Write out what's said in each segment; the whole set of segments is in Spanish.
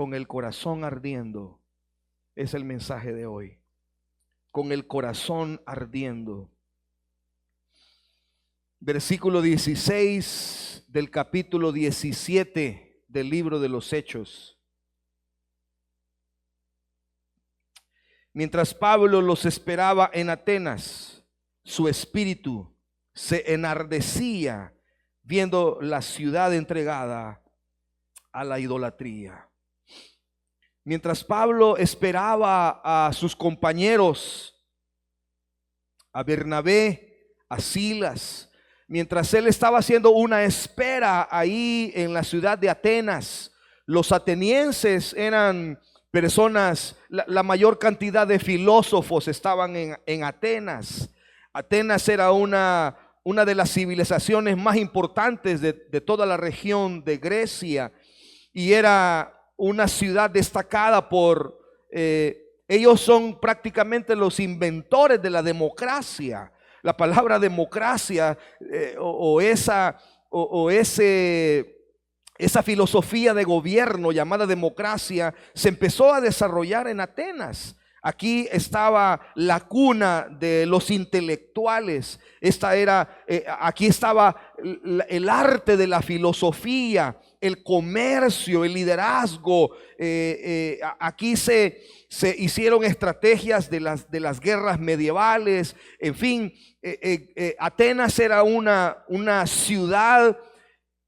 con el corazón ardiendo. Es el mensaje de hoy. Con el corazón ardiendo. Versículo 16 del capítulo 17 del libro de los Hechos. Mientras Pablo los esperaba en Atenas, su espíritu se enardecía viendo la ciudad entregada a la idolatría. Mientras Pablo esperaba a sus compañeros, a Bernabé, a Silas, mientras él estaba haciendo una espera ahí en la ciudad de Atenas, los atenienses eran personas, la mayor cantidad de filósofos estaban en Atenas. Atenas era una de las civilizaciones más importantes de toda la región de Grecia, y era una ciudad destacada por, ellos son prácticamente los inventores de la democracia. La palabra democracia esa filosofía de gobierno llamada democracia se empezó a desarrollar en Atenas. Aquí estaba la cuna de los intelectuales. Aquí estaba el arte de la filosofía, el comercio, el liderazgo. Aquí se hicieron estrategias de las guerras medievales. En fin, Atenas era una ciudad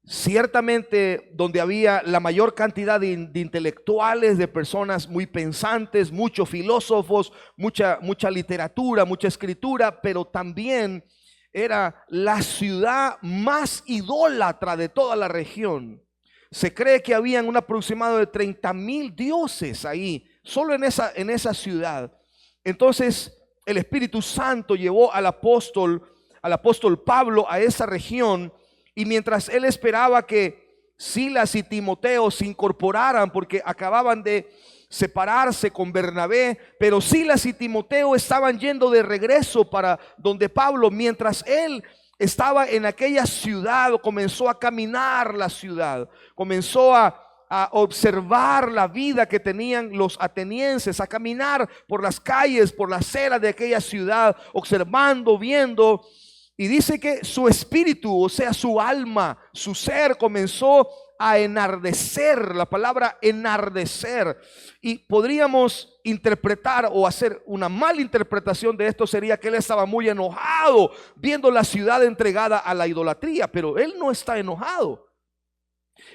ciertamente donde había la mayor cantidad de intelectuales, de personas muy pensantes, muchos filósofos, mucha literatura, mucha escritura, pero también era la ciudad más idólatra de toda la región. Se cree que habían un aproximado de 30,000 dioses ahí, solo en esa ciudad. Entonces el Espíritu Santo llevó al apóstol Pablo a esa región. Y mientras él esperaba que Silas y Timoteo se incorporaran, porque acababan de separarse con Bernabé, pero Silas y Timoteo estaban yendo de regreso para donde Pablo. Mientras él estaba en aquella ciudad, comenzó a caminar la ciudad, comenzó a observar la vida que tenían los atenienses, a caminar por las calles, por la acera de aquella ciudad, observando, viendo. Y dice que su espíritu, o sea, su alma, su ser comenzó a enardecer. La palabra enardecer. Y podríamos interpretar o hacer una mala interpretación de esto, sería que él estaba muy enojado viendo la ciudad entregada a la idolatría. Pero él no está enojado.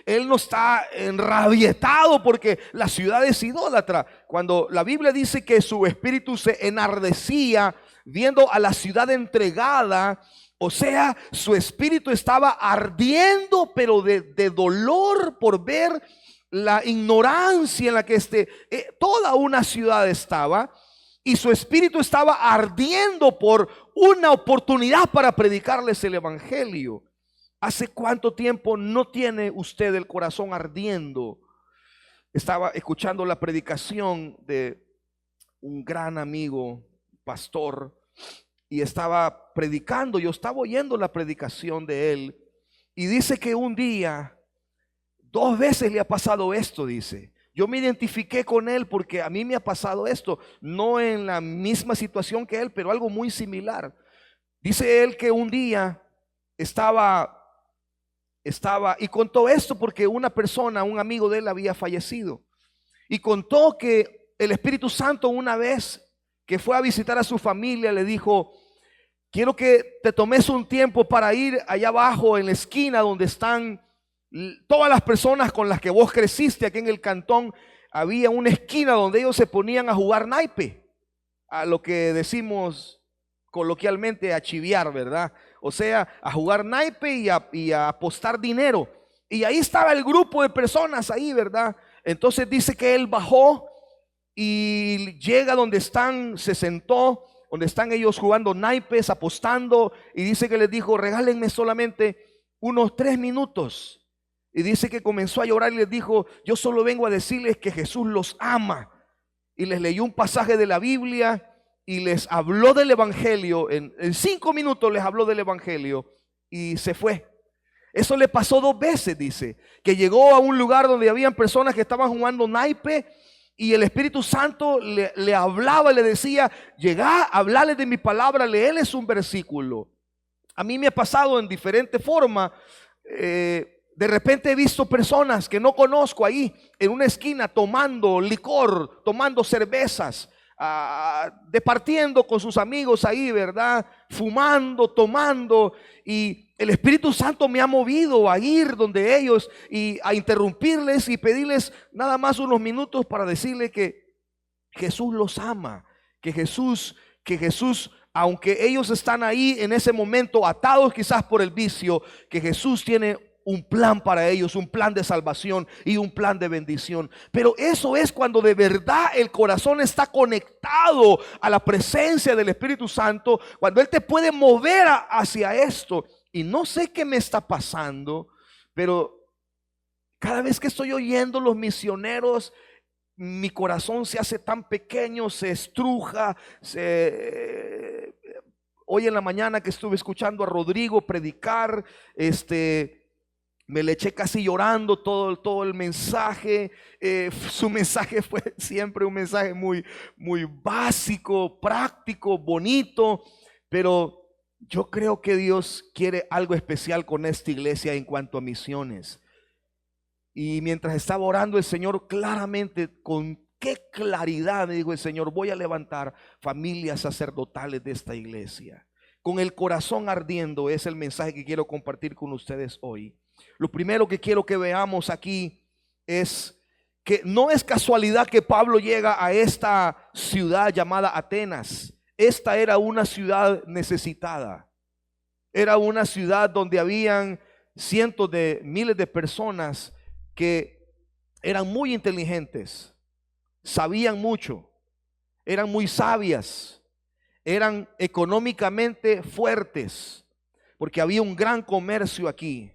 Él no está enrabietado porque la ciudad es idólatra. Cuando la Biblia dice que su espíritu se enardecía viendo a la ciudad entregada, o sea, su espíritu estaba ardiendo, pero de dolor por ver la ignorancia en la que toda una ciudad estaba, y su espíritu estaba ardiendo por una oportunidad para predicarles el evangelio. ¿Hace cuánto tiempo no tiene usted el corazón ardiendo? Estaba escuchando la predicación de un gran amigo, pastor, y estaba predicando. Yo estaba oyendo la predicación de él, y dice que un día, 2 veces le ha pasado esto. Dice: yo me identifiqué con él porque a mí me ha pasado esto, no en la misma situación que él, pero algo muy similar. Dice él que un día estaba, y contó esto porque una persona, un amigo de él, había fallecido, y contó que el Espíritu Santo, una vez que fue a visitar a su familia, le dijo: quiero que te tomes un tiempo para ir allá abajo en la esquina donde están todas las personas con las que vos creciste aquí en el cantón. Había una esquina donde ellos se ponían a jugar naipe, a lo que decimos coloquialmente a chiviar, ¿verdad? O sea, a jugar naipe y a apostar dinero. Y ahí estaba el grupo de personas ahí, ¿verdad? Entonces dice que él bajó y llega donde están, se sentó, donde están ellos jugando naipes, apostando, y dice que les dijo: regálenme solamente unos 3 minutos. Y dice que comenzó a llorar y les dijo: yo solo vengo a decirles que Jesús los ama. Y les leyó un pasaje de la Biblia y les habló del evangelio. En 5 minutos les habló del evangelio y se fue. Eso le pasó 2 veces, dice, que llegó a un lugar donde habían personas que estaban jugando naipe y el Espíritu Santo le hablaba y le decía, llegá a hablarles de mi palabra, léeles un versículo. A mí me ha pasado en diferente forma. De repente he visto personas que no conozco ahí en una esquina tomando licor, tomando cervezas, departiendo con sus amigos ahí, ¿verdad? Fumando, tomando, y el Espíritu Santo me ha movido a ir donde ellos y a interrumpirles y pedirles nada más unos minutos para decirle que Jesús los ama, que Jesús, aunque ellos están ahí en ese momento atados quizás por el vicio, que Jesús tiene un plan para ellos, un plan de salvación y un plan de bendición. Pero eso es cuando de verdad el corazón está conectado a la presencia del Espíritu Santo, cuando Él te puede mover hacia esto. Y no sé qué me está pasando, pero cada vez que estoy oyendo los misioneros, mi corazón se hace tan pequeño, se estruja. Hoy en la mañana que estuve escuchando a Rodrigo predicar, me le eché casi llorando todo el mensaje. Su mensaje fue siempre un mensaje muy, muy básico, práctico, bonito, pero yo creo que Dios quiere algo especial con esta iglesia en cuanto a misiones. Y mientras estaba orando, el Señor claramente, con qué claridad me dijo el Señor, voy a levantar familias sacerdotales de esta iglesia. Con el corazón ardiendo es el mensaje que quiero compartir con ustedes hoy. Lo primero que quiero que veamos aquí es que no es casualidad que Pablo llega a esta ciudad llamada Atenas. Esta era una ciudad necesitada. Era una ciudad donde habían cientos de miles de personas que eran muy inteligentes, sabían mucho, eran muy sabias, eran económicamente fuertes, porque había un gran comercio aquí.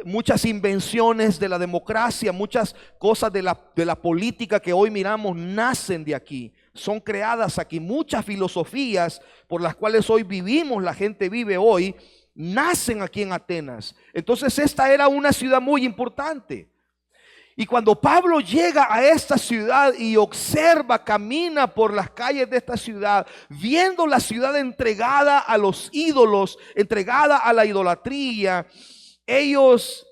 Muchas invenciones de la democracia, muchas cosas de la política que hoy miramos nacen de aquí, son creadas aquí. Muchas filosofías por las cuales hoy vivimos, la gente vive hoy, nacen aquí en Atenas. Entonces esta era una ciudad muy importante. Y cuando Pablo llega a esta ciudad y observa, camina por las calles de esta ciudad, viendo la ciudad entregada a los ídolos, entregada a la idolatría, ellos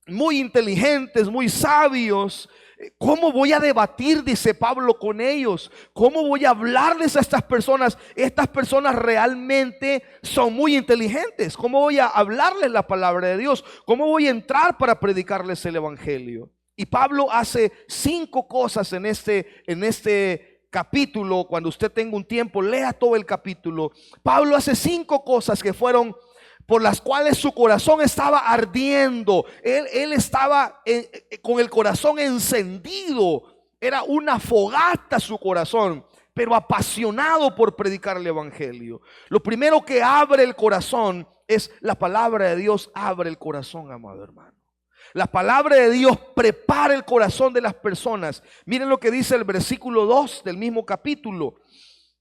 muy inteligentes, muy sabios, ¿cómo voy a debatir, dice Pablo, con ellos? ¿Cómo voy a hablarles a estas personas? Estas personas realmente son muy inteligentes. ¿Cómo voy a hablarles la palabra de Dios? ¿Cómo voy a entrar para predicarles el evangelio? Y Pablo hace 5 cosas en este capítulo. Cuando usted tenga un tiempo, lea todo el capítulo. Pablo hace 5 cosas que fueron por las cuales su corazón estaba ardiendo. Él estaba con el corazón encendido. Era una fogata su corazón, pero apasionado por predicar el evangelio. Lo primero que abre el corazón es la palabra de Dios. Abre el corazón, amado hermano. La palabra de Dios prepara el corazón de las personas. Miren lo que dice el versículo 2 del mismo capítulo.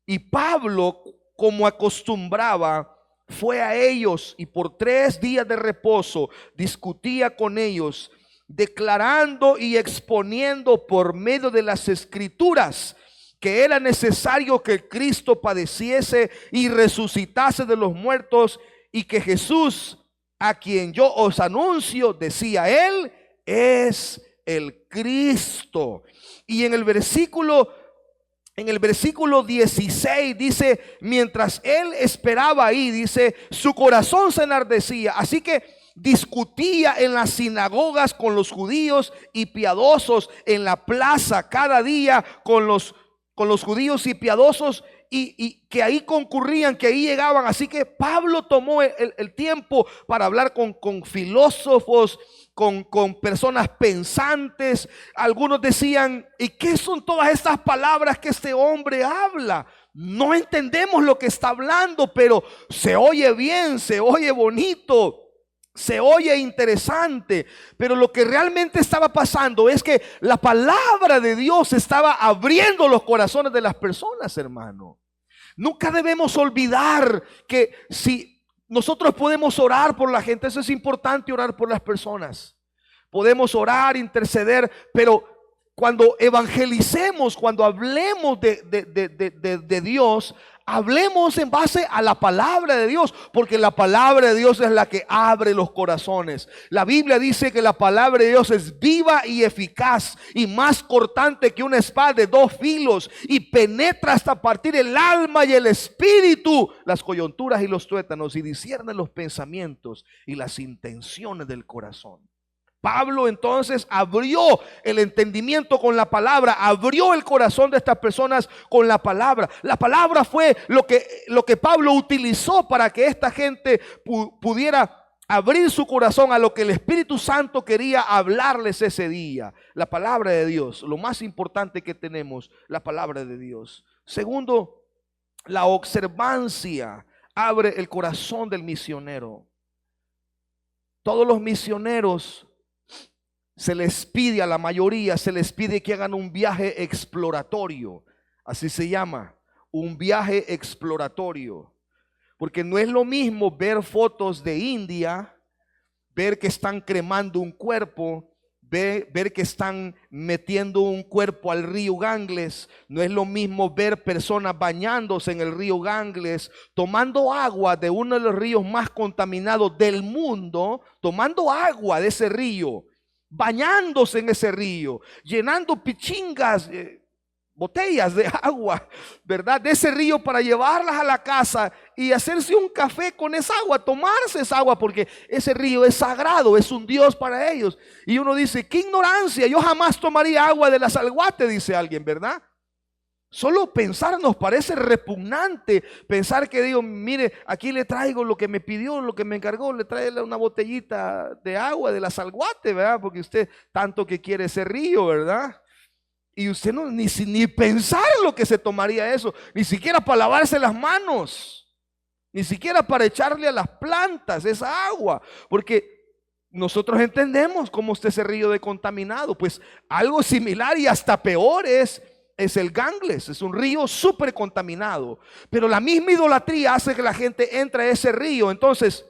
Y Pablo, como acostumbraba, fue a ellos y por 3 días de reposo discutía con ellos, declarando y exponiendo por medio de las escrituras que era necesario que Cristo padeciese y resucitase de los muertos, y que Jesús, a quien yo os anuncio, decía él, es el Cristo. Y en el versículo 16 dice, mientras él esperaba ahí, dice, su corazón se enardecía, así que discutía en las sinagogas con los judíos y piadosos, en la plaza cada día con los judíos y piadosos, y que ahí concurrían, que ahí llegaban. Así que Pablo tomó el tiempo para hablar con filósofos, con personas pensantes. Algunos decían, ¿y qué son todas estas palabras que este hombre habla? No entendemos lo que está hablando, pero se oye bien, se oye bonito, se oye interesante. Pero lo que realmente estaba pasando es que la palabra de Dios estaba abriendo los corazones de las personas, hermano. Nunca debemos olvidar que si Nosotros podemos orar por la gente, eso es importante, orar por las personas. Podemos orar, interceder, pero cuando evangelicemos, cuando hablemos de Dios, hablemos en base a la palabra de Dios, porque la palabra de Dios es la que abre los corazones. La Biblia dice que la palabra de Dios es viva y eficaz y más cortante que una espada de dos filos y penetra hasta partir el alma y el espíritu, las coyunturas y los tuétanos, y discierne los pensamientos y las intenciones del corazón. Pablo entonces abrió el entendimiento con la palabra, abrió el corazón de estas personas con la palabra. La palabra fue lo que Pablo utilizó para que esta gente pudiera abrir su corazón a lo que el Espíritu Santo quería hablarles ese día. La palabra de Dios, lo más importante que tenemos, la palabra de Dios. Segundo, la observancia abre el corazón del misionero. Todos los misioneros se les pide, a la mayoría se les pide que hagan un viaje exploratorio, así se llama, un viaje exploratorio, porque no es lo mismo ver fotos de India, ver que están cremando un cuerpo, ver que están metiendo un cuerpo al río Ganges. No es lo mismo ver personas bañándose en el río Ganges, tomando agua de uno de los ríos más contaminados del mundo, tomando agua de ese río, bañándose en ese río, llenando pichingas, botellas de agua, ¿verdad? De ese río para llevarlas a la casa y hacerse un café con esa agua, tomarse esa agua, porque ese río es sagrado, es un Dios para ellos. Y uno dice, qué ignorancia, yo jamás tomaría agua de la Salguate, dice alguien, ¿verdad? Solo pensar nos parece repugnante, pensar que digo, mire, aquí le traigo lo que me pidió, lo que me encargó, le trae una botellita de agua de la Salguate, ¿verdad? Porque usted tanto que quiere ese río, ¿verdad? Y usted no, ni pensar lo que se tomaría eso, ni siquiera para lavarse las manos, ni siquiera para echarle a las plantas esa agua, porque nosotros entendemos cómo está ese río de contaminado. Pues algo similar y hasta peor es el Ganges, es un río súper contaminado, pero la misma idolatría hace que la gente entre a ese río. Entonces,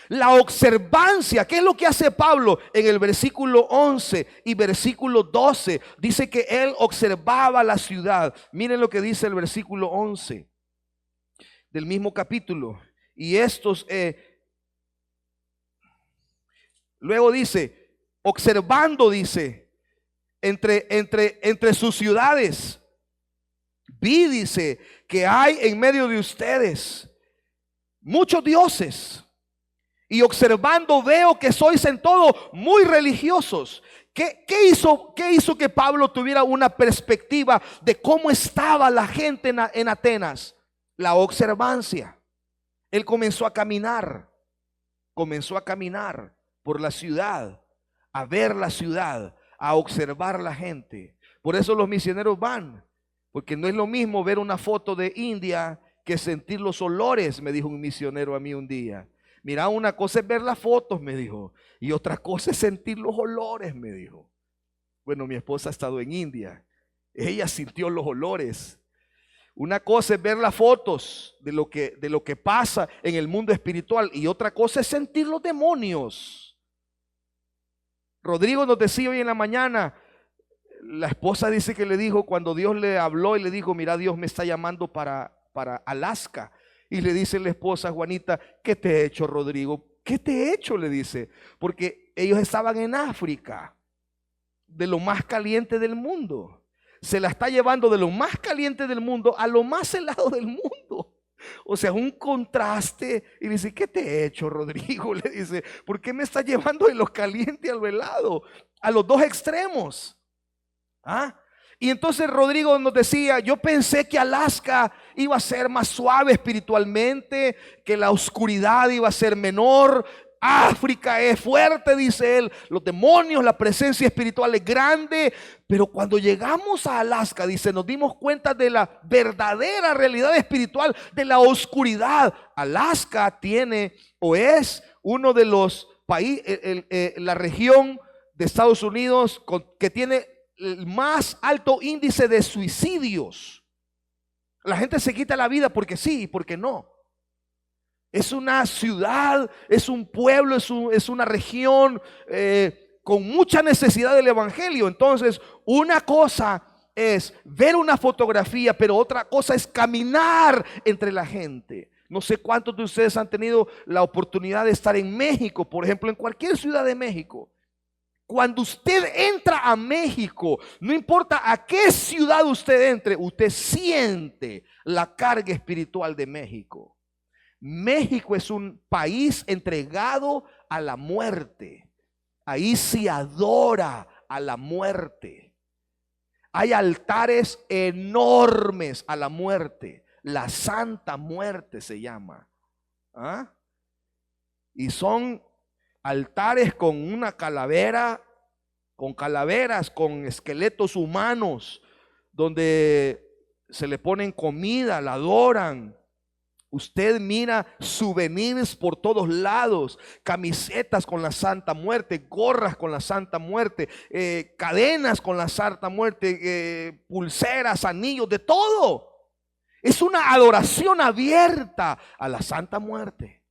la observancia, ¿qué es lo que hace Pablo? En el versículo 11 y versículo 12 dice que él observaba la ciudad. Miren lo que dice el versículo 11 del mismo capítulo. Y estos, luego dice, observando, dice, entre sus ciudades, vi, dice, que hay en medio de ustedes muchos dioses. Y observando veo que sois en todo muy religiosos. ¿Qué hizo que Pablo tuviera una perspectiva de cómo estaba la gente en Atenas? La observancia. Él comenzó a caminar por la ciudad, a ver la ciudad, a observar la gente. Por eso los misioneros van, porque no es lo mismo ver una foto de India que sentir los olores, me dijo un misionero a mí un día. Mira, una cosa es ver las fotos, me dijo, y otra cosa es sentir los olores, me dijo. Bueno, mi esposa ha estado en India, ella sintió los olores. Una cosa es ver las fotos de lo que pasa en el mundo espiritual, y otra cosa es sentir los demonios. Rodrigo nos decía hoy en la mañana, la esposa dice que le dijo cuando Dios le habló y le dijo, mira, Dios me está llamando para Alaska. Y le dice la esposa Juanita, ¿qué te he hecho, Rodrigo? ¿Qué te he hecho? Le dice, porque ellos estaban en África, de lo más caliente del mundo. Se la está llevando de lo más caliente del mundo a lo más helado del mundo. O sea, un contraste. Y le dice, ¿qué te he hecho, Rodrigo? Le dice, ¿por qué me estás llevando de lo caliente a lo helado? A los dos extremos. ¿Ah? Y entonces Rodrigo nos decía, yo pensé que Alaska iba a ser más suave espiritualmente, que la oscuridad iba a ser menor. África es fuerte, dice él, los demonios, la presencia espiritual es grande. Pero cuando llegamos a Alaska, dice, nos dimos cuenta de la verdadera realidad espiritual, de la oscuridad. Alaska tiene o es uno de los países, la región de Estados Unidos que tiene el más alto índice de suicidios. La gente se quita la vida porque sí y porque no. Es una ciudad, es un pueblo, es una región con mucha necesidad del evangelio. Entonces, una cosa es ver una fotografía, pero otra cosa es caminar entre la gente. No sé cuántos de ustedes han tenido la oportunidad de estar en México, por ejemplo, en cualquier ciudad de México. Cuando usted entra a México, no importa a qué ciudad usted entre, usted siente la carga espiritual de México. México es un país entregado a la muerte. Ahí se adora a la muerte. Hay altares enormes a la muerte. La Santa Muerte se llama. ¿Ah? Y son altares con una calavera, con calaveras, con esqueletos humanos, donde se le ponen comida, la adoran. Usted mira souvenirs por todos lados, camisetas con la Santa Muerte, gorras con la Santa Muerte, cadenas con la Santa Muerte, pulseras, anillos, de todo. Es una adoración abierta a la Santa Muerte.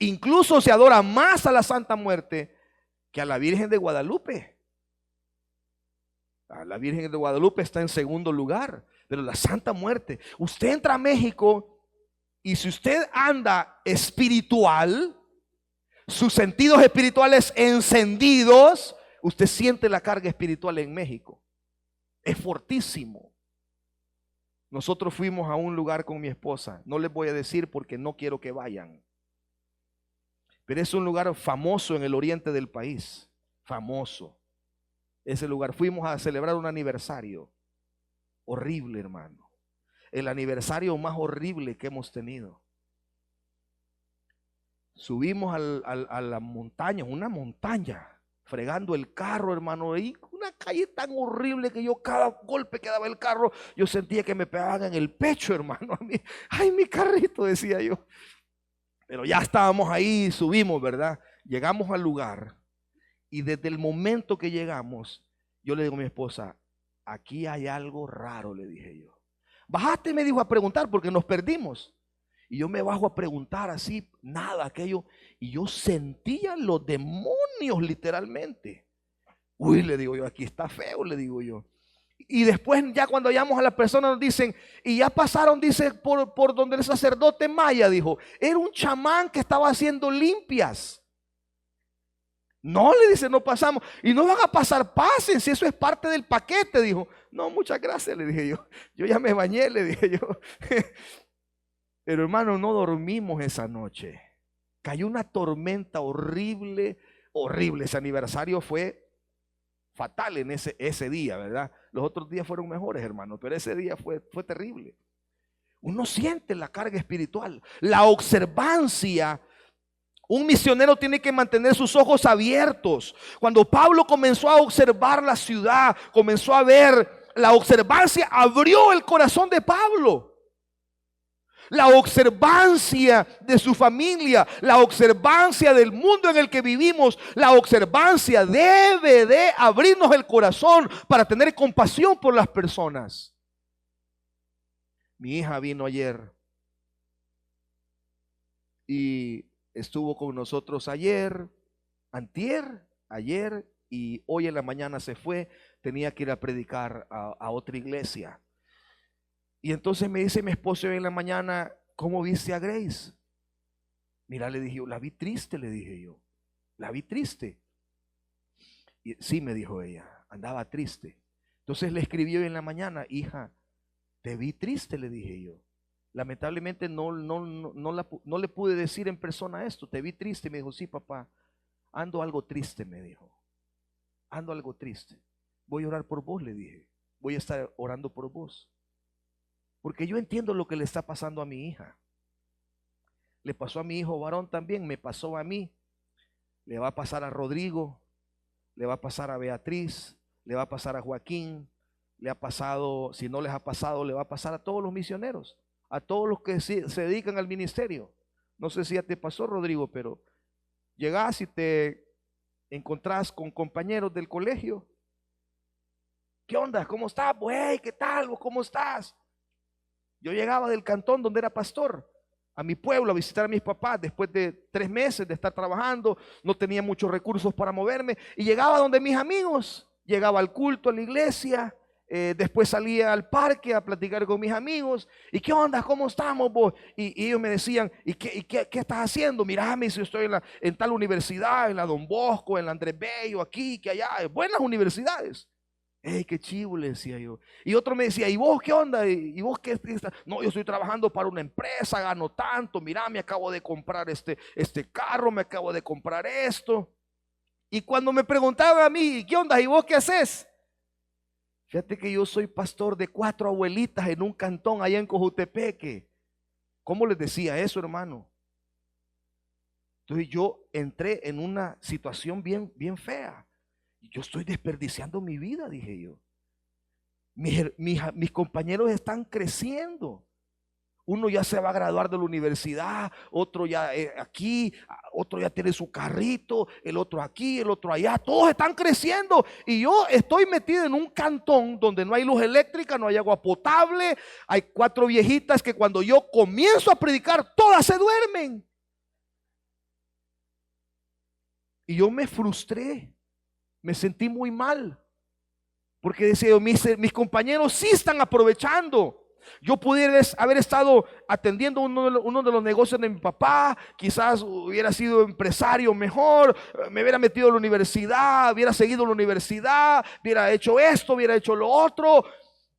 Incluso se adora más a la Santa Muerte que a la Virgen de Guadalupe. La Virgen de Guadalupe está en segundo lugar, pero la Santa Muerte. Usted entra a México y si usted anda espiritual, sus sentidos espirituales encendidos, usted siente la carga espiritual en México. Es fortísimo. Nosotros fuimos a un lugar con mi esposa. No les voy a decir porque no quiero que vayan. Pero es un lugar famoso en el oriente del país. Famoso. Ese lugar. Fuimos a celebrar un aniversario. Horrible, hermano. El aniversario más horrible que hemos tenido. Subimos a la montaña, una montaña, fregando el carro, hermano, y una calle tan horrible que yo cada golpe que daba el carro, yo sentía que me pegaban en el pecho, hermano. A mí, ay, mi carrito, decía yo. Pero ya estábamos ahí, subimos, ¿verdad? Llegamos al lugar y desde el momento que llegamos, yo le digo a mi esposa, aquí hay algo raro, le dije yo. Bajaste, me dijo, a preguntar porque nos perdimos. Y yo me bajo a preguntar así, nada, aquello. Y yo sentía los demonios literalmente. Uy, le digo yo, aquí está feo, le digo yo. Y después ya cuando llamamos a las personas nos dicen, y ya pasaron, dice, por donde el sacerdote Maya, dijo, era un chamán que estaba haciendo limpias. No, le dice, no pasamos. Y no van a pasar, pasen, si eso es parte del paquete, dijo. No, muchas gracias, le dije yo. Yo ya me bañé, le dije yo. Pero hermano, no dormimos esa noche. Cayó una tormenta horrible, horrible. Ese aniversario fue fatal en ese día, ¿verdad? Los otros días fueron mejores, hermano, pero ese día fue terrible. Uno siente la carga espiritual, la observancia. Un misionero tiene que mantener sus ojos abiertos. Cuando Pablo comenzó a observar la ciudad, comenzó a ver la observancia, abrió el corazón de Pablo. La observancia de su familia, la observancia del mundo en el que vivimos, la observancia debe de abrirnos el corazón para tener compasión por las personas. Mi hija vino ayer y estuvo con nosotros ayer, antier, ayer y hoy en la mañana se fue. Tenía que ir a predicar a otra iglesia. Y entonces me dice mi esposo hoy en la mañana, ¿cómo viste a Grace? Mira, le dije yo, la vi triste, le dije yo. La vi triste. Y sí, me dijo ella, andaba triste. Entonces le escribí hoy en la mañana, hija, te vi triste, le dije yo. Lamentablemente no le pude decir en persona esto, te vi triste. Me dijo, sí, papá, ando algo triste, me dijo. Ando algo triste. Voy a orar por vos, le dije. Voy a estar orando por vos. Porque yo entiendo lo que le está pasando a mi hija. Le pasó a mi hijo varón también, me pasó a mí. Le va a pasar a Rodrigo, le va a pasar a Beatriz, le va a pasar a Joaquín, le ha pasado, si no les ha pasado, le va a pasar a todos los misioneros, a todos los que se dedican al ministerio. No sé si ya te pasó, Rodrigo, pero llegás y te encontrás con compañeros del colegio. ¿Qué onda? ¿Cómo estás? Güey, ¿qué tal? ¿Cómo estás? Yo llegaba del cantón donde era pastor. a mi pueblo a visitar a mis papás después de 3 meses de estar trabajando. No tenía muchos recursos para moverme y llegaba donde mis amigos, llegaba al culto, a la iglesia. Después salía al parque a platicar con mis amigos. ¿Y qué onda? ¿Cómo estamos vos? Y ellos me decían, ¿qué estás haciendo? Mirame, si yo estoy en tal universidad, en la Don Bosco, en la Andrés Bello, aquí, que allá, buenas universidades. Qué chivo, le decía yo. Y otro me decía, ¿y vos qué onda? ¿Y vos qué? No, yo estoy trabajando para una empresa, gano tanto. Mira, me acabo de comprar este carro, me acabo de comprar esto. Y cuando me preguntaban a mí, ¿qué onda? ¿Y vos qué haces? Fíjate que yo soy pastor de 4 abuelitas en un cantón allá en Cojutepeque. ¿Cómo les decía eso, hermano? Entonces yo entré en una situación bien fea. Yo estoy desperdiciando mi vida, dije yo. Mis compañeros están creciendo. Uno ya se va a graduar de la universidad, otro ya aquí, otro ya tiene su carrito, el otro aquí, el otro allá. Todos están creciendo y yo estoy metido en un cantón donde no hay luz eléctrica, no hay agua potable. Hay 4 viejitas que cuando yo comienzo a predicar, todas se duermen. Y yo me frustré, me sentí muy mal, porque decía, mis compañeros sí están aprovechando. Yo pudiera haber estado atendiendo uno de los negocios de mi papá, quizás hubiera sido empresario mejor, me hubiera metido a la universidad, hubiera seguido la universidad, hubiera hecho esto, hubiera hecho lo otro,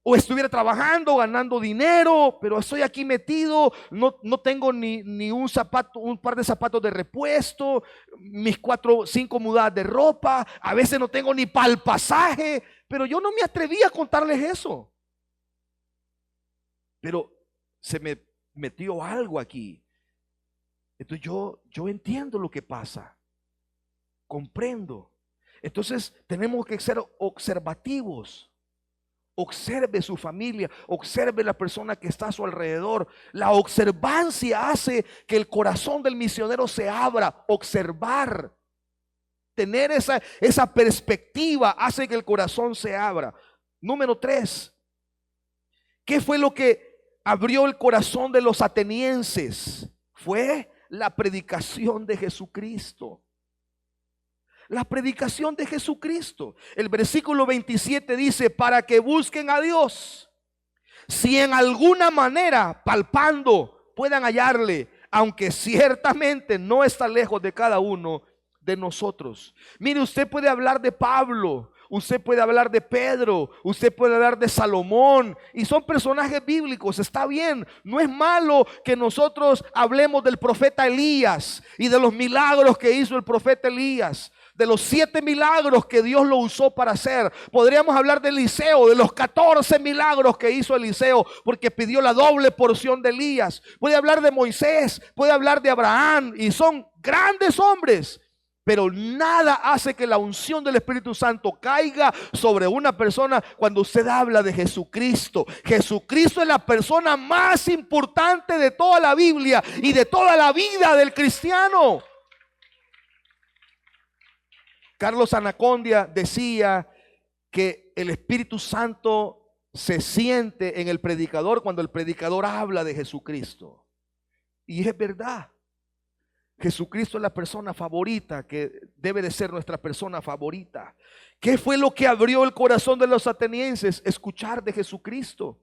o estuviera trabajando, ganando dinero, pero estoy aquí metido, no tengo ni un par de zapatos de repuesto, mis 4 o 5 mudadas de ropa, a veces no tengo ni para el pasaje, pero yo no me atreví a contarles eso. Pero se me metió algo aquí. Entonces yo entiendo lo que pasa, comprendo. Entonces tenemos que ser observativos. Observe su familia, observe la persona que está a su alrededor. La observancia hace que el corazón del misionero se abra. Observar, tener esa perspectiva hace que el corazón se abra. Número 3, ¿qué fue lo que abrió el corazón de los atenienses? Fue la predicación de Jesucristo. La predicación de Jesucristo. El versículo 27 dice, para que busquen a Dios, si en alguna manera, palpando, puedan hallarle, aunque ciertamente no está lejos de cada uno de nosotros. Mire, usted puede hablar de Pablo, usted puede hablar de Pedro, usted puede hablar de Salomón, y son personajes bíblicos, está bien. No es malo que nosotros hablemos del profeta Elías y de los milagros que hizo el profeta Elías, de los 7 milagros que Dios lo usó para hacer. Podríamos hablar de Eliseo, de los 14 milagros que hizo Eliseo, porque pidió la doble porción de Elías. Puede hablar de Moisés, puede hablar de Abraham, y son grandes hombres. Pero nada hace que la unción del Espíritu Santo caiga sobre una persona cuando usted habla de Jesucristo. Jesucristo es la persona más importante de toda la Biblia y de toda la vida del cristiano. Carlos Anacondia decía que el Espíritu Santo se siente en el predicador cuando el predicador habla de Jesucristo. Y es verdad. Jesucristo es la persona favorita, que debe de ser nuestra persona favorita. ¿Qué fue lo que abrió el corazón de los atenienses? Escuchar de Jesucristo.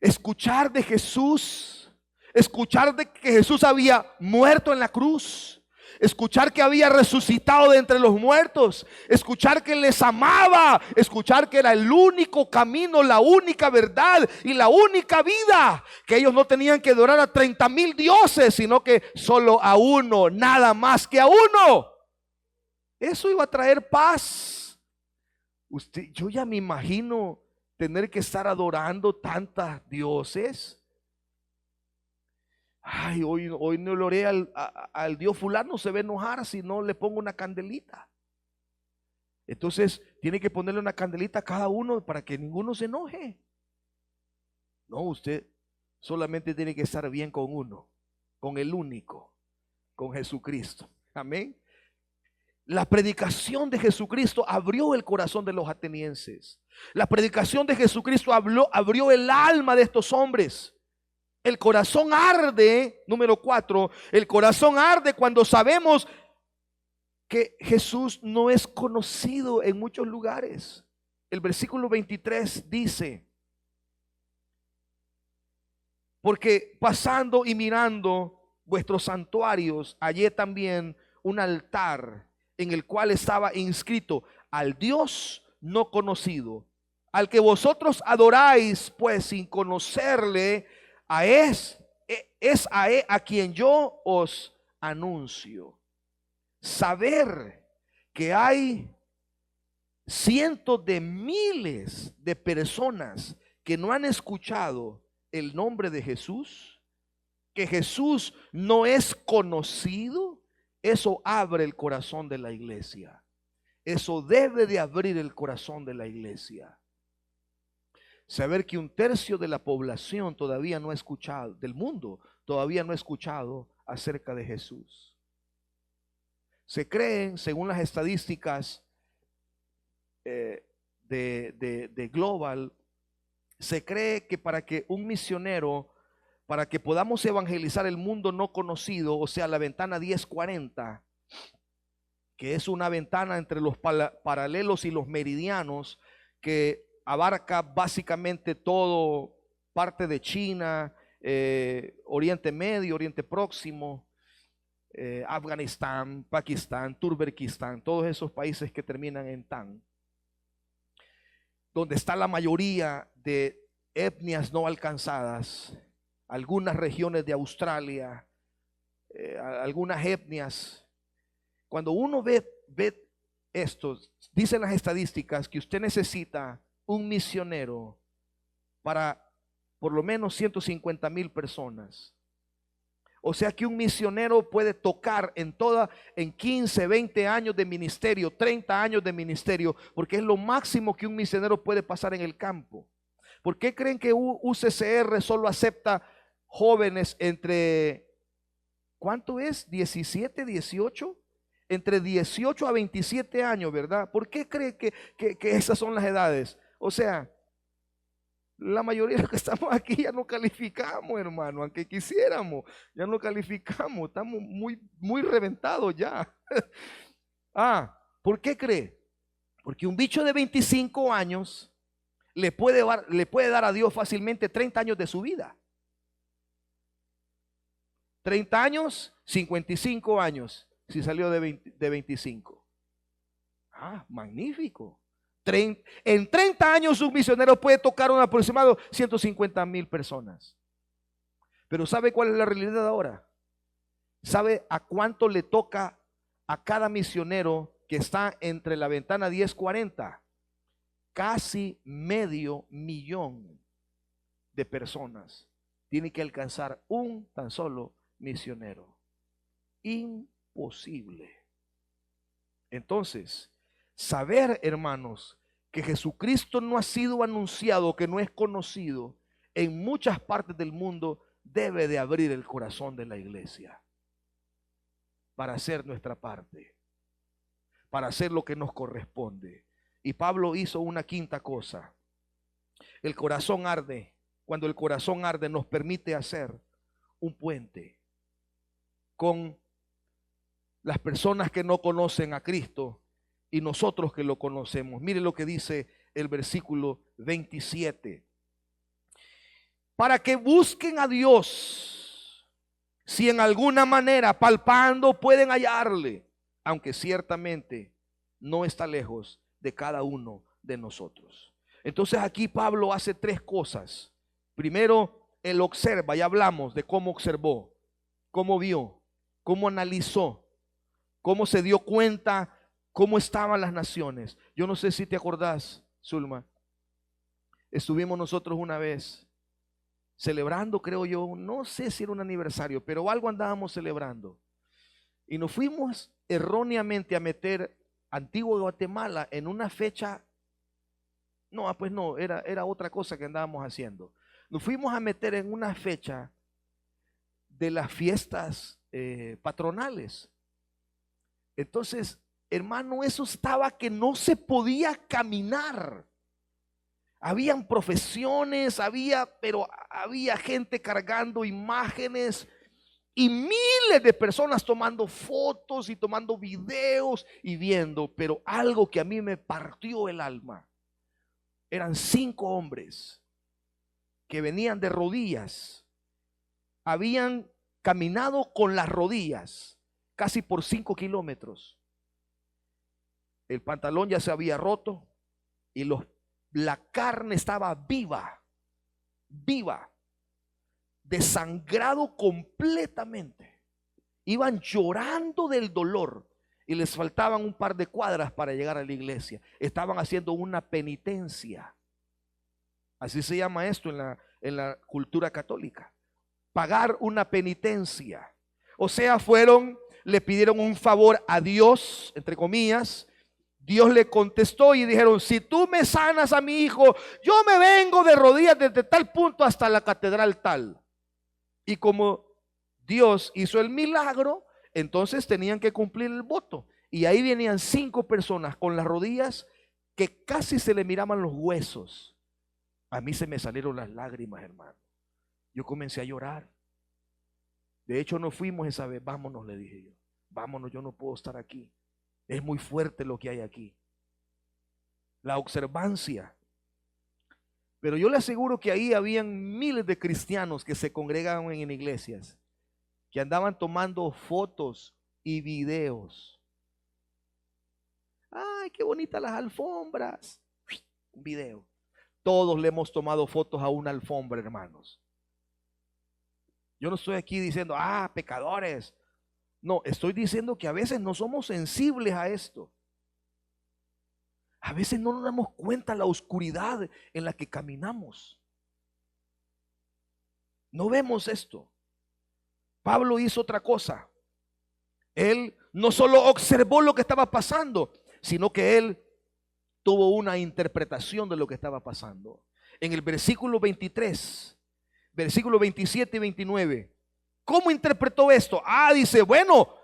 Escuchar de Jesús. Escuchar de que Jesús había muerto en la cruz. Escuchar que había resucitado de entre los muertos. Escuchar que les amaba. Escuchar que era el único camino, la única verdad y la única vida. Que ellos no tenían que adorar a 30,000 dioses, sino que solo a uno, nada más que a uno. Eso iba a traer paz. Yo ya me imagino tener que estar adorando tantos dioses. Ay, hoy no le oré al Dios fulano, se va a enojar si no le pongo una candelita. Entonces tiene que ponerle una candelita a cada uno para que ninguno se enoje. No, usted solamente tiene que estar bien con uno, con el único, con Jesucristo. Amén. La predicación de Jesucristo abrió el corazón de los atenienses. La predicación de Jesucristo abrió el alma de estos hombres. El corazón arde, número 4, el corazón arde cuando sabemos que Jesús no es conocido en muchos lugares. El versículo 23 dice: porque pasando y mirando vuestros santuarios, hallé también un altar en el cual estaba inscrito: al Dios no conocido, al que vosotros adoráis, pues sin conocerle, a quien yo os anuncio. Saber que hay cientos de miles de personas que no han escuchado el nombre de Jesús, que Jesús no es conocido, eso abre el corazón de la iglesia. Eso debe de abrir el corazón de la iglesia. Saber que un tercio de la población todavía no ha escuchado, del mundo, todavía no ha escuchado acerca de Jesús. Se creen, según las estadísticas de Global, se cree que para que un misionero, para que podamos evangelizar el mundo no conocido, o sea, la ventana 1040, que es una ventana entre los paralelos y los meridianos, que abarca básicamente todo, parte de China, Oriente Medio, Oriente Próximo, Afganistán, Pakistán, Turberquistán, todos esos países que terminan en tan, donde está la mayoría de etnias no alcanzadas, algunas regiones de Australia, algunas etnias. Cuando uno ve esto, dicen las estadísticas que usted necesita un misionero para por lo menos 150,000 personas. O sea que un misionero puede tocar en 15, 20 años de ministerio, 30 años de ministerio, porque es lo máximo que un misionero puede pasar en el campo. ¿Por qué creen que UCCR solo acepta jóvenes entre, ¿cuánto es? 17, 18, entre 18 a 27 años, ¿verdad? ¿Por qué cree que esas son las edades? O sea, la mayoría de los que estamos aquí ya no calificamos, hermano, aunque quisiéramos, ya no calificamos, estamos muy reventados ya. ¿Por qué cree? Porque un bicho de 25 años le puede dar a Dios fácilmente 30 años de su vida. 30 años, 55 años, si salió de 25. Magnífico. En 30 años un misionero puede tocar un aproximado 150,000 personas. Pero ¿sabe cuál es la realidad ahora? ¿Sabe a cuánto le toca a cada misionero que está entre la ventana 1040? Casi 500,000 de personas tiene que alcanzar un tan solo misionero. Imposible. Entonces, saber, hermanos, que Jesucristo no ha sido anunciado, que no es conocido en muchas partes del mundo, debe de abrir el corazón de la iglesia para hacer nuestra parte, para hacer lo que nos corresponde. Y Pablo hizo una quinta cosa. El corazón arde. Cuando el corazón arde, nos permite hacer un puente con las personas que no conocen a Cristo y nosotros que lo conocemos. Mire lo que dice el versículo 27. Para que busquen a Dios, si en alguna manera palpando pueden hallarle, aunque ciertamente no está lejos de cada uno de nosotros. Entonces aquí Pablo hace tres cosas. Primero, él observa, ya hablamos de cómo observó, cómo vio, cómo analizó, cómo se dio cuenta cómo estaban las naciones. Yo no sé si te acordás, Zulma, estuvimos nosotros una vez celebrando, creo yo, no sé si era un aniversario, pero algo andábamos celebrando. Y nos fuimos erróneamente a meter Antigua Guatemala en una fecha. No, pues no, era otra cosa que andábamos haciendo. Nos fuimos a meter en una fecha de las fiestas patronales. Entonces, hermano, eso estaba que no se podía caminar. Habían profesiones, pero había gente cargando imágenes y miles de personas tomando fotos y tomando videos y viendo. Pero algo que a mí me partió el alma, eran 5 hombres que venían de rodillas, habían caminado con las rodillas casi por 5 kilómetros. El pantalón ya se había roto y la carne estaba viva, desangrado completamente. Iban llorando del dolor y les faltaban un par de cuadras para llegar a la iglesia. Estaban haciendo una penitencia. Así se llama esto en la cultura católica. Pagar una penitencia. O sea, le pidieron un favor a Dios, entre comillas. Dios le contestó y dijeron: si tú me sanas a mi hijo, yo me vengo de rodillas desde tal punto hasta la catedral tal. Y como Dios hizo el milagro, entonces tenían que cumplir el voto. Y ahí venían 5 personas con las rodillas que casi se le miraban los huesos. A mí se me salieron las lágrimas, hermano. Yo comencé a llorar. De hecho, no fuimos esa vez. Vámonos, le dije yo. Vámonos, yo no puedo estar aquí. Es muy fuerte lo que hay aquí. La observancia. Pero yo le aseguro que ahí habían miles de cristianos que se congregaban en iglesias, que andaban tomando fotos y videos. Ay, qué bonitas las alfombras. Un video. Todos le hemos tomado fotos a una alfombra, hermanos. Yo no estoy aquí diciendo: pecadores. No, estoy diciendo que a veces no somos sensibles a esto. A veces no nos damos cuenta de la oscuridad en la que caminamos. No vemos esto. Pablo hizo otra cosa. Él no solo observó lo que estaba pasando, sino que él tuvo una interpretación de lo que estaba pasando. En el versículo 23, versículo 27 y 29, ¿cómo interpretó esto? Dice: bueno,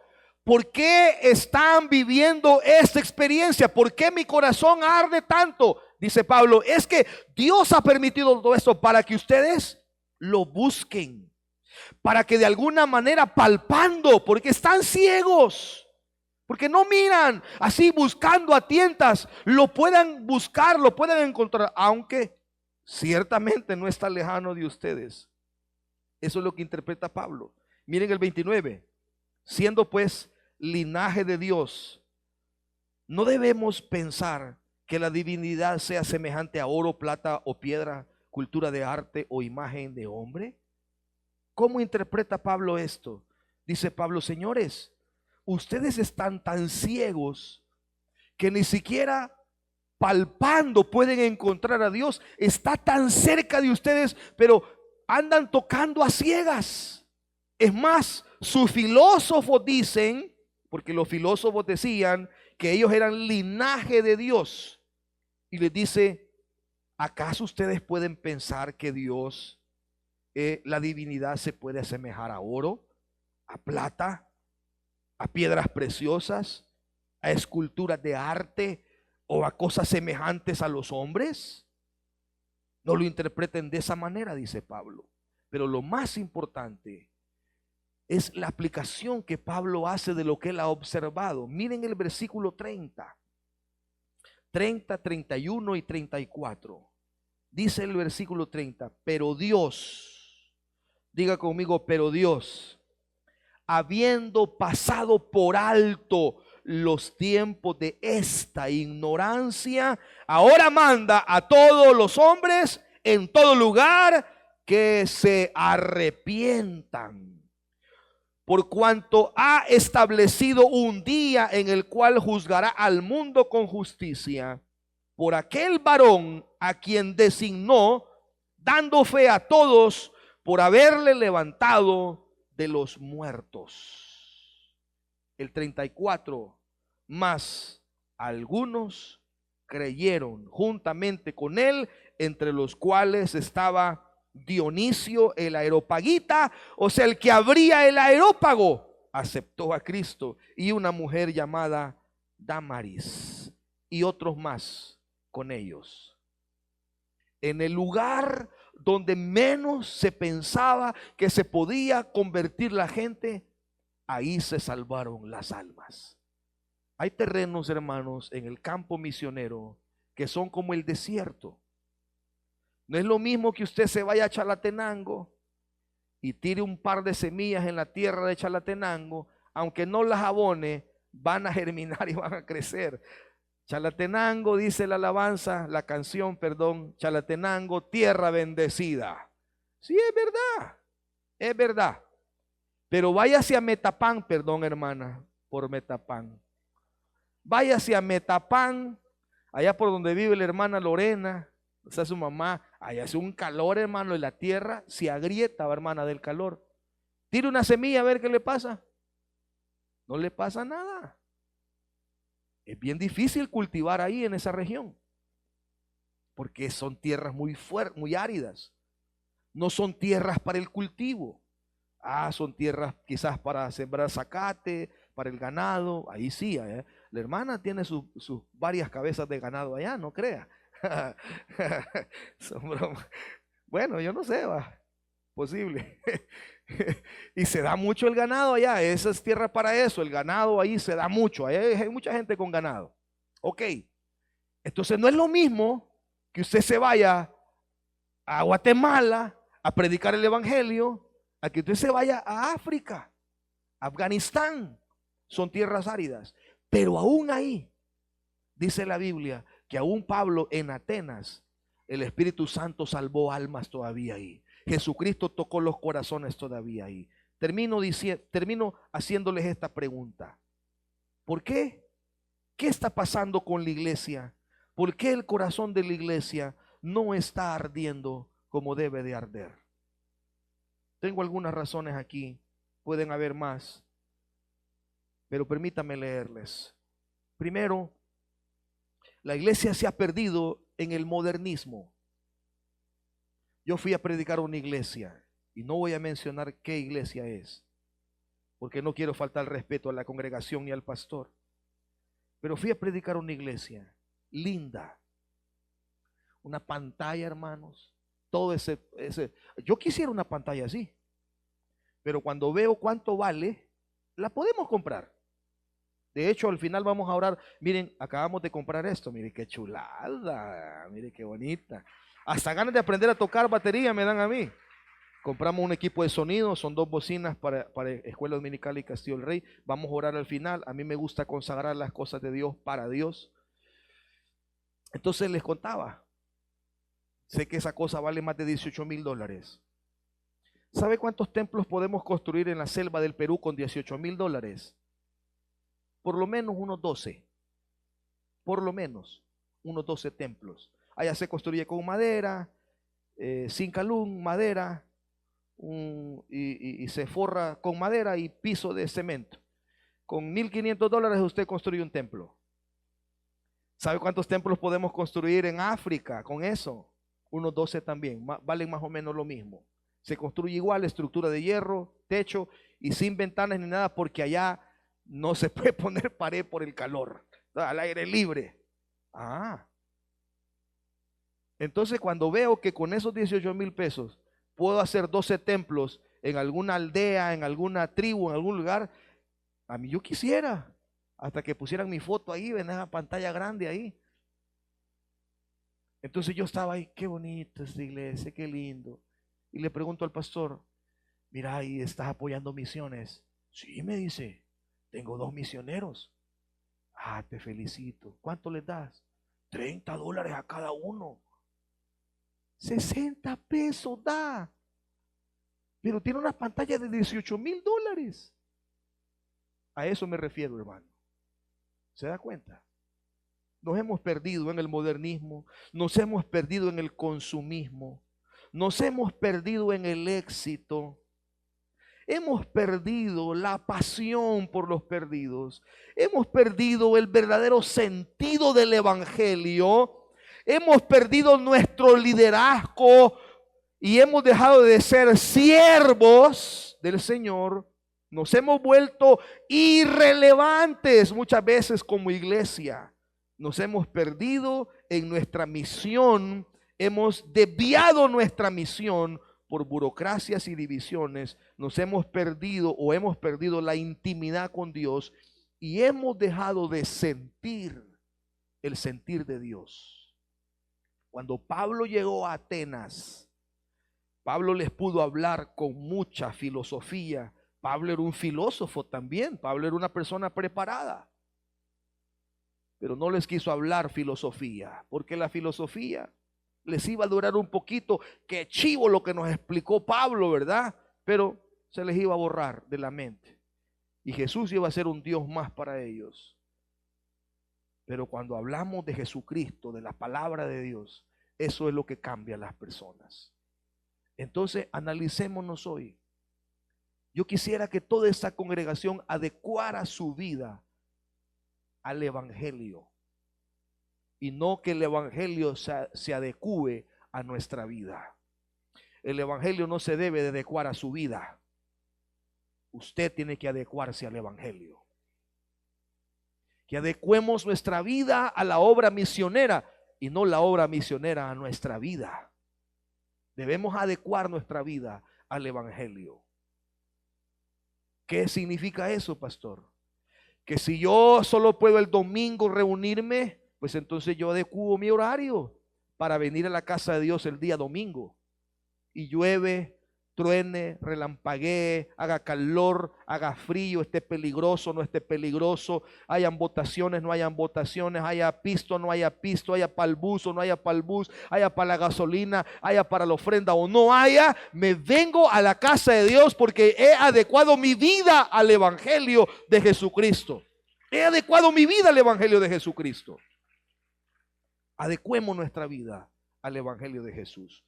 ¿por qué están viviendo esta experiencia? ¿Por qué mi corazón arde tanto? Dice Pablo: es que Dios ha permitido todo esto para que ustedes lo busquen, para que de alguna manera, palpando, porque están ciegos, porque no miran, así buscando a tientas, lo puedan buscar, lo puedan encontrar, aunque ciertamente no está lejano de ustedes. Eso es lo que interpreta Pablo. Miren el 29. Siendo pues linaje de Dios, no debemos pensar que la divinidad sea semejante a oro, plata o piedra, cultura de arte o imagen de hombre. ¿Cómo interpreta Pablo esto? Dice Pablo: señores, ustedes están tan ciegos que ni siquiera palpando pueden encontrar a Dios. Está tan cerca de ustedes, pero andan tocando a ciegas. Es más, sus filósofos dicen, porque los filósofos decían que ellos eran linaje de Dios, y les dice: ¿acaso ustedes pueden pensar que Dios, la divinidad, se puede asemejar a oro, a plata, a piedras preciosas, a esculturas de arte o a cosas semejantes a los hombres? No lo interpreten de esa manera, dice Pablo. Pero lo más importante es la aplicación que Pablo hace de lo que él ha observado. Miren el versículo 30, 31 y 34. Dice el versículo 30: pero Dios, diga conmigo, pero Dios, habiendo pasado por alto los tiempos de esta ignorancia, ahora manda a todos los hombres en todo lugar que se arrepientan, por cuanto ha establecido un día en el cual juzgará al mundo con justicia por aquel varón a quien designó, dando fe a todos por haberle levantado de los muertos. El 34, mas algunos creyeron juntamente con él, entre los cuales estaba Dionisio el Areopagita, o sea, el que abría el Areópago, aceptó a Cristo, y una mujer llamada Damaris, y otros más con ellos. en el lugar donde menos se pensaba que se podía convertir la gente, ahí se salvaron las almas. Hay terrenos, hermanos, en el campo misionero que son como el desierto. No es lo mismo que usted se vaya a Chalatenango y tire un par de semillas en la tierra de Chalatenango, aunque no las abone, van a germinar y van a crecer. Chalatenango, dice la alabanza, la canción, perdón, Chalatenango, tierra bendecida. Sí, es verdad, es verdad. Pero váyase a Metapán, perdón, hermana, por Metapán. Váyase a Metapán, allá por donde vive la hermana Lorena, o sea, su mamá, allá hace un calor, hermano, y la tierra se agrieta, hermana, del calor. Tire una semilla a ver qué le pasa. No le pasa nada. Es bien difícil cultivar ahí en esa región, porque son tierras muy fuertes, muy áridas. No son tierras para el cultivo. Son tierras quizás para sembrar zacate, para el ganado. Ahí sí, la hermana tiene sus varias cabezas de ganado allá, no crea. Son bromas. Bueno, yo no sé, va, posible. Y se da mucho el ganado allá, esa es tierra para eso, el ganado ahí se da mucho, hay mucha gente con ganado. Ok, entonces no es lo mismo que usted se vaya a Guatemala a predicar el evangelio, a que usted se vaya a África, Afganistán, son tierras áridas, pero aún ahí, dice la Biblia, que aún Pablo en Atenas, el Espíritu Santo salvó almas todavía ahí. Jesucristo tocó los corazones todavía ahí. Termino haciéndoles esta pregunta. ¿Por qué? ¿Qué está pasando con la iglesia? ¿Por qué el corazón de la iglesia no está ardiendo como debe de arder? Tengo algunas razones aquí, pueden haber más, pero permítanme leerles. Primero, la iglesia se ha perdido en el modernismo. Yo fui a predicar a una iglesia y no voy a mencionar qué iglesia es, porque no quiero faltar respeto a la congregación ni al pastor. Pero fui a predicar a una iglesia linda, una pantalla, hermanos, todo ese. Yo quisiera una pantalla así, pero cuando veo cuánto vale, la podemos comprar. De hecho, al final vamos a orar. Miren, acabamos de comprar esto. Miren qué chulada. Miren qué bonita. Hasta ganas de aprender a tocar batería me dan a mí. Compramos un equipo de sonido. Son 2 bocinas para Escuela Dominical y Castillo del Rey. Vamos a orar al final. A mí me gusta consagrar las cosas de Dios para Dios. Entonces les contaba. Sé que esa cosa vale más de $18,000. ¿Sabe cuántos templos podemos construir en la selva del Perú con $18,000? Por lo menos unos 12. Por lo menos unos 12 templos. Allá se construye con madera, cincalún, madera, y se forra con madera y piso de cemento. Con $1,500 usted construye un templo. ¿Sabe cuántos templos podemos construir en África con eso? Unos 12 también, valen más o menos lo mismo. Se construye igual, estructura de hierro, techo y sin ventanas ni nada, porque allá no se puede poner pared por el calor, al aire libre. Entonces cuando veo que con esos $18,000 puedo hacer 12 templos en alguna aldea, en alguna tribu, en algún lugar, a mí yo quisiera, hasta que pusieran mi foto ahí, en esa pantalla grande ahí. Entonces yo estaba ahí, qué bonita esta iglesia, qué lindo. Y le pregunto al pastor, mira, ¿y estás apoyando misiones? Sí, me dice. Tengo 2 misioneros. Te felicito. ¿Cuánto les das? $30 a cada uno. 60 pesos da. Pero tiene una pantalla de $18,000. A eso me refiero, hermano. ¿Se da cuenta? Nos hemos perdido en el modernismo. Nos hemos perdido en el consumismo. Nos hemos perdido en el éxito. Hemos perdido la pasión por los perdidos. Hemos perdido el verdadero sentido del evangelio. Hemos perdido nuestro liderazgo y hemos dejado de ser siervos del Señor. Nos hemos vuelto irrelevantes muchas veces como iglesia. Nos hemos perdido en nuestra misión hemos desviado nuestra misión por burocracias y divisiones, nos hemos perdido o hemos perdido la intimidad con Dios y hemos dejado de sentir el sentir de Dios. Cuando Pablo llegó a Atenas, Pablo les pudo hablar con mucha filosofía. Pablo era un filósofo también, Pablo era una persona preparada, pero no les quiso hablar filosofía, porque la filosofía les iba a durar un poquito. Qué chivo lo que nos explicó Pablo, ¿verdad? Pero se les iba a borrar de la mente. Y Jesús iba a ser un Dios más para ellos. Pero cuando hablamos de Jesucristo, de la palabra de Dios, eso es lo que cambia a las personas. Entonces, analicémonos hoy. Yo quisiera que toda esta congregación adecuara su vida al Evangelio. Y no que el Evangelio se adecue a nuestra vida. El Evangelio no se debe de adecuar a su vida. Usted tiene que adecuarse al Evangelio. Que adecuemos nuestra vida a la obra misionera y no la obra misionera a nuestra vida. Debemos adecuar nuestra vida al Evangelio. ¿Qué significa eso, pastor? Que si yo solo puedo el domingo reunirme, pues entonces yo adecuo mi horario para venir a la casa de Dios el día domingo. Y llueve, truene, relampaguee, haga calor, haga frío, esté peligroso, no esté peligroso, hayan votaciones, no hayan votaciones, haya pisto, no haya pisto, haya para el bus o no haya para el bus, haya para la gasolina, haya para la ofrenda o no haya, me vengo a la casa de Dios porque he adecuado mi vida al Evangelio de Jesucristo. He adecuado mi vida al Evangelio de Jesucristo. Adecuemos nuestra vida al Evangelio de Jesús.